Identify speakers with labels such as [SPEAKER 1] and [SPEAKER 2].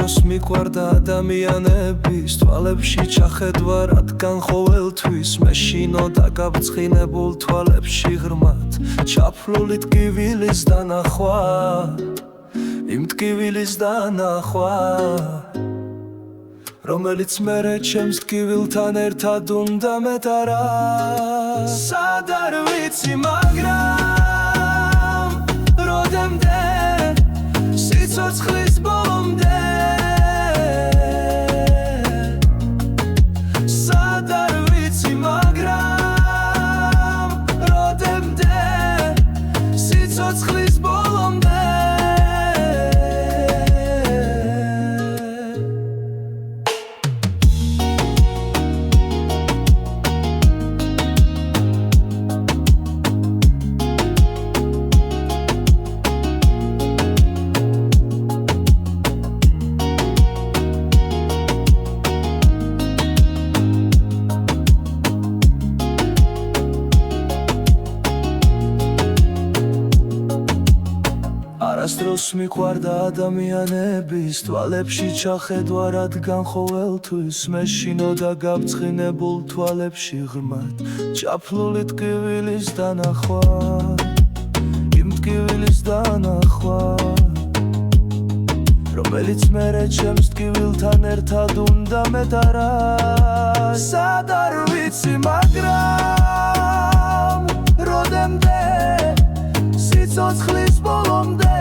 [SPEAKER 1] არასდროს მიყვარდა ადამიანების თვალებში ჩახედვა რადგან ყოველთვის მე შინოდა გაბწყინებულ თვალებში ღრმად ჩაფლული ტკივილის დანახვა იმ ტკივილის დანახვა რომელიც მერე ჩემს ტკივილთან ერთად უნდა მეტარა სად არ ვიცი მაგრამ როდემდე სიცოცხლის ბოლომდე სად არ ვიცი მაგრამ როდემდე სიცოცხლის ბოლომდე არასდროს მიყვარდა ადამიანების თვალებში ჩახედვა რადგან ყოველთვის მე შინოდა გაბწყინებულ თვალებში ღრმად ჩაფლული ტკივილის დანახვა იმ ტკივილის დანახვა რომელიც მერე ჩემს ტკივილთან ერთად უნდა მეტარა სად არ ვიცი მაგრამ როდემდე სიცოცხლის ბოლომდე